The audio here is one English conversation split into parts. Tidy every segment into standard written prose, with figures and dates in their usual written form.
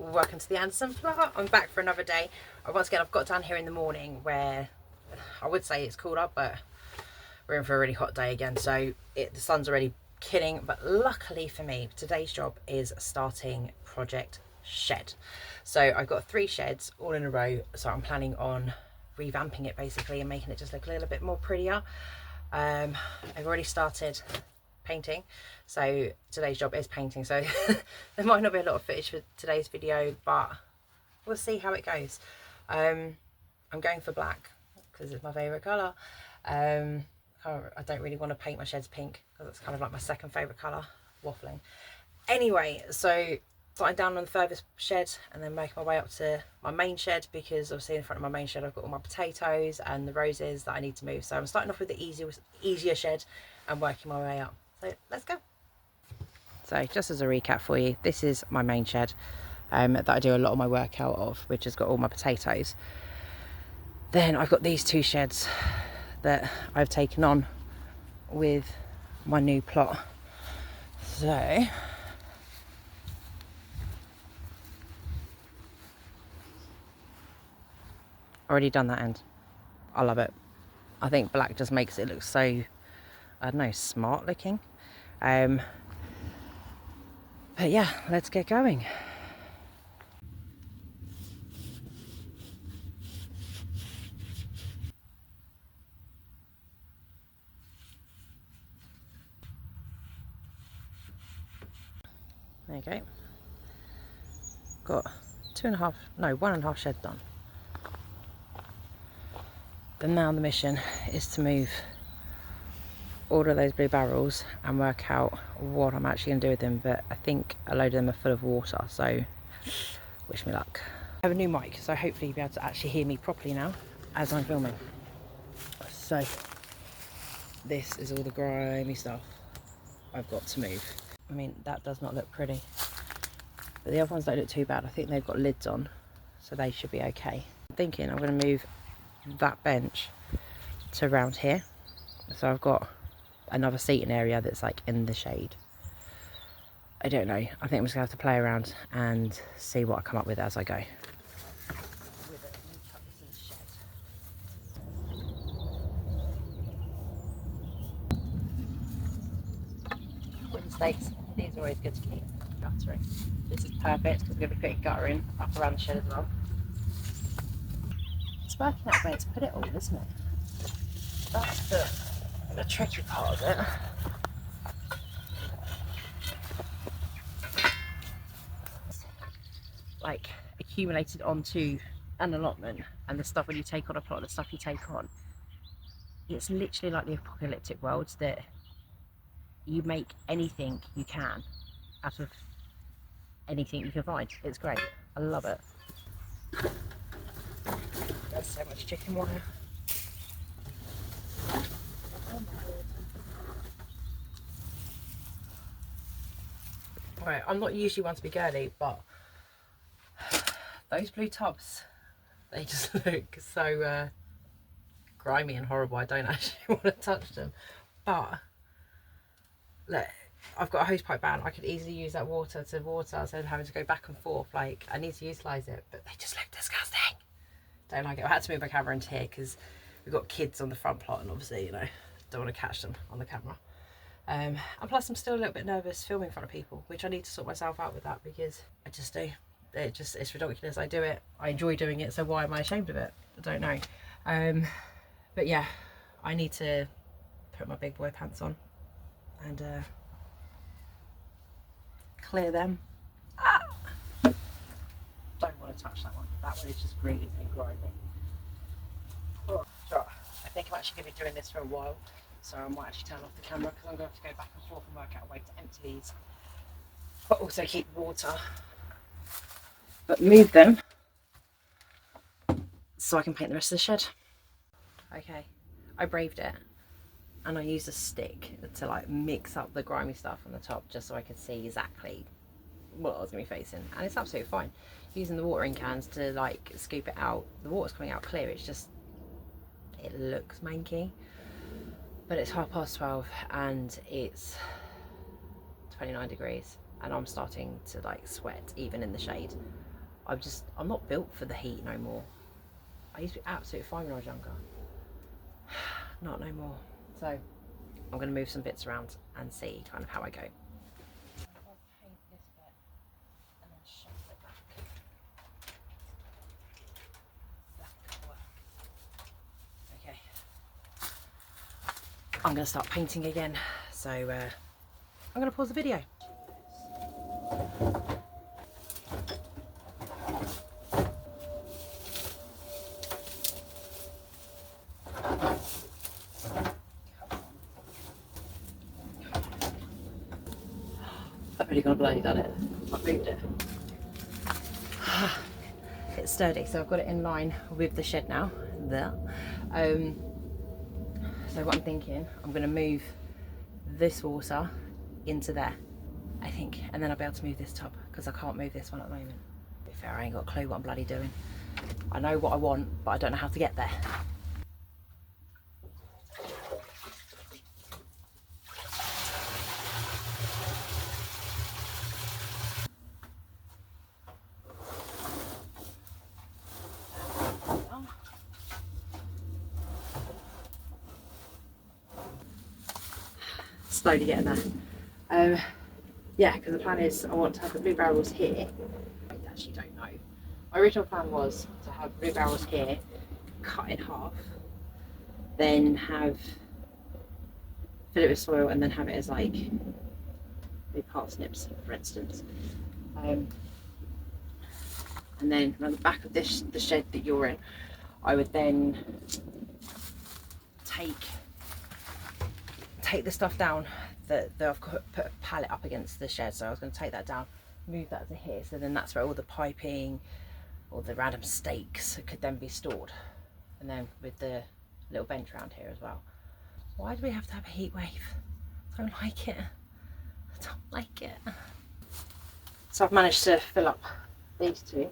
Welcome to the Anderson Floor. I'm back for another day. Once again, I've got down here in the morning where I would say it's cooled up, but we're in for a really hot day again, so the sun's already killing. But luckily for me, today's job is starting project shed. So I've got 3 sheds all in a row, so I'm planning on revamping it basically and making it just look a little bit more prettier. I've already started painting, so today's job is painting, so there might not be a lot of footage for today's video, but we'll see how it goes. I'm going for black because it's my favourite colour. I don't really want to paint my sheds pink because it's kind of like my second favourite colour. Waffling. Anyway, so starting down on the furthest shed and then making my way up to my main shed, because obviously in front of my main shed I've got all my potatoes and the roses that I need to move. So I'm starting off with the easier shed and working my way up. So let's go. So just as a recap for you, this is my main shed that I do a lot of my work out of, which has got all my potatoes. Then I've got these 2 sheds that I've taken on with my new plot. So already done that end. I love it. I think black just makes it look so, I don't know, smart looking. But yeah, let's get going. There you go. Got 1.5 shed done. Then now the mission is to move all of those blue barrels and work out what I'm actually going to do with them, but I think a load of them are full of water, so wish me luck. I have a new mic, so hopefully you'll be able to actually hear me properly now as I'm filming. So this is all the grimy stuff I've got to move. I mean, that does not look pretty, but the other ones don't look too bad. I think they've got lids on, so they should be okay. I'm thinking I'm going to move that bench to around here, so I've got another seating area that's like in the shade. I don't know. I think I'm just gonna have to play around and see what I come up with as I go. Wooden stakes, these are always good to keep. Guttering. This is perfect because we're going to be putting guttering up around the shed as well. It's working out where to put it all, isn't it? That's the tricky part of it. Like accumulated onto an allotment, and the stuff when you take on a plot, the stuff you take on, it's literally like the apocalyptic world, that you make anything you can out of anything you can find. It's great. I love it. There's so much chicken wire. Right, I'm not usually one to be girly, but those blue tubs, they just look so grimy and horrible. I don't actually want to touch them, but look, I've got a hose pipe ban. I could easily use that water to water instead of having to go back and forth. Like, I need to utilise it, but they just look disgusting. Don't like it. I had to move my camera into here because we've got kids on the front plot, and obviously, you know, don't want to catch them on the camera. And plus I'm still a little bit nervous filming in front of people, which I need to sort myself out with that, because I just do. It's ridiculous. I do it. I enjoy doing it, so why am I ashamed of it? I don't know. But yeah, I need to put my big boy pants on and clear them. Ah! Don't want to touch that one. That one is just really grimy. Oh, so I think I'm actually going to be doing this for a while, so I might actually turn off the camera because I'm going to have to go back and forth and work out a way to empty these, but also keep water, but move them so I can paint the rest of the shed. Okay, I braved it, and I used a stick to like mix up the grimy stuff on the top just so I could see exactly what I was going to be facing, and it's absolutely fine. Using the watering cans to like scoop it out, the water's coming out clear. It's just, it looks manky, but it's 12:30 and it's 29 degrees and I'm starting to like sweat even in the shade. I'm not built for the heat no more. I used to be absolutely fine when I was younger. Not no more. So I'm going to move some bits around and see kind of how I go. I'll paint this bit and then shuffle it back. That can work. Okay. I'm going to start painting again. So I'm going to pause the video. I've really gone bloody done it. I've moved it. It's sturdy, so I've got it in line with the shed now. There. So what I'm thinking, I'm going to move this water into there, I think, and then I'll be able to move this tub because I can't move this one at the moment. To be fair, I ain't got a clue what I'm bloody doing. I know what I want, but I don't know how to get there. Slowly getting there. Yeah, because the plan is I want to have the blue barrels here. I actually don't know. My original plan was to have blue barrels here, cut in half, then have fill it with soil and then have it as like big parsnips, for instance. And then around the back of this, the shed that you're in, I would then take the stuff down that I've put a pallet up against the shed, so I was going to take that down, move that to here, so then that's where all the piping, all the random stakes could then be stored, and then with the little bench around here as well. Why do we have to have a heat wave? I don't like it. I don't like it. So I've managed to fill up these two,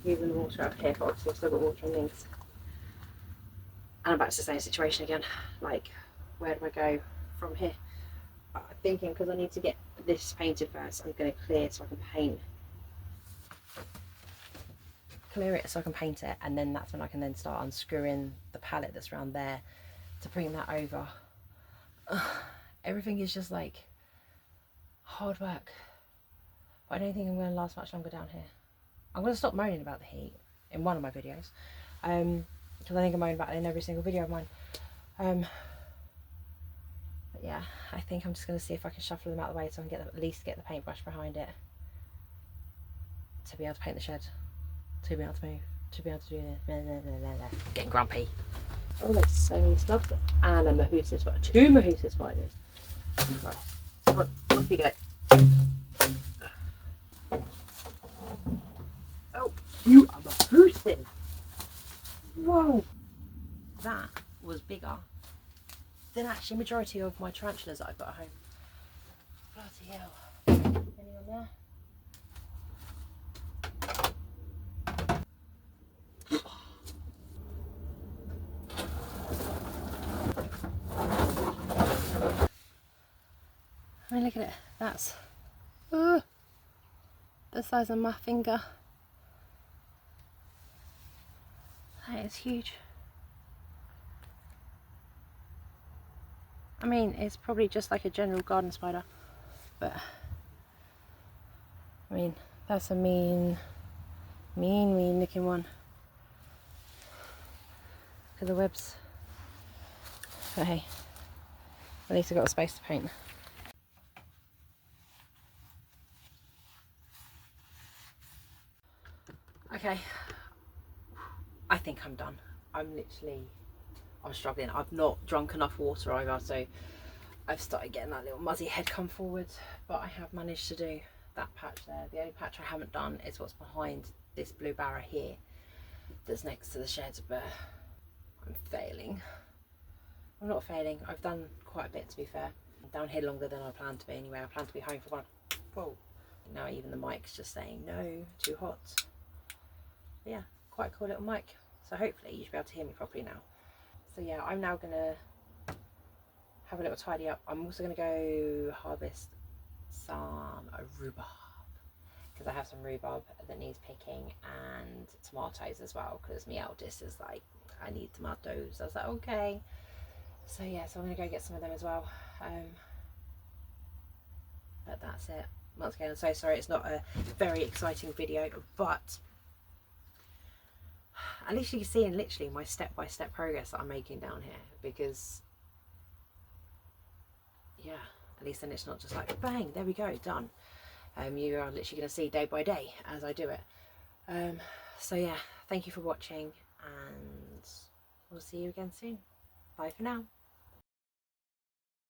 using the water out here, but obviously I've still got water in these. And I'm back to the same situation again, like, where do I go from here? I'm thinking, because I need to get this painted first, I'm going to clear so I can paint. Clear it so I can paint it, and then that's when I can then start unscrewing the pallet that's around there to bring that over. Everything is just like hard work. But I don't think I'm going to last much longer down here. I'm going to stop moaning about the heat in one of my videos, because I think I moan about it in every single video of mine. But yeah, I think I'm just going to see if I can shuffle them out of the way so I can at least get the paintbrush behind it to be able to paint the shed, to be able to move, to be able to do this. Getting grumpy. Oh, there's so many slugs and a Mahoosian spider. 2 Mahoosian spiders. Right. On, off you go. Oh, you are Mahoosian. Whoa. That was bigger than actually majority of my tarantulas that I've got at home. Bloody hell. Anyone there? I mean, look at it. That's the size of my finger. That is huge. I mean, it's probably just like a general garden spider, but I mean, that's a mean looking one. Look at the webs. But hey, at least I've got a space to paint. Okay, I think I'm done. I'm struggling. I've not drunk enough water either, so I've started getting that little muzzy head come forward, but I have managed to do that patch there. The only patch I haven't done is what's behind this blue barra here that's next to the shed, but I'm failing. I'm not failing. I've done quite a bit, to be fair. I'm down here longer than I planned to be anyway. I planned to be home for one. Whoa. Now even the mic's just saying no, too hot. But yeah, quite a cool little mic. So hopefully you should be able to hear me properly now. So yeah, I'm now gonna have a little tidy up. I'm also gonna go harvest some rhubarb because I have some rhubarb that needs picking and tomatoes as well, because my eldest is like, I need tomatoes. I was like, okay. So yeah, so I'm gonna go get some of them as well. But that's it. Once again, I'm so sorry it's not a very exciting video, but at least you can see in literally my step-by-step progress that I'm making down here, because yeah, at least then it's not just like bang, there we go, done. You are literally going to see day by day as I do it. So yeah, thank you for watching, and we'll see you again soon. Bye for now.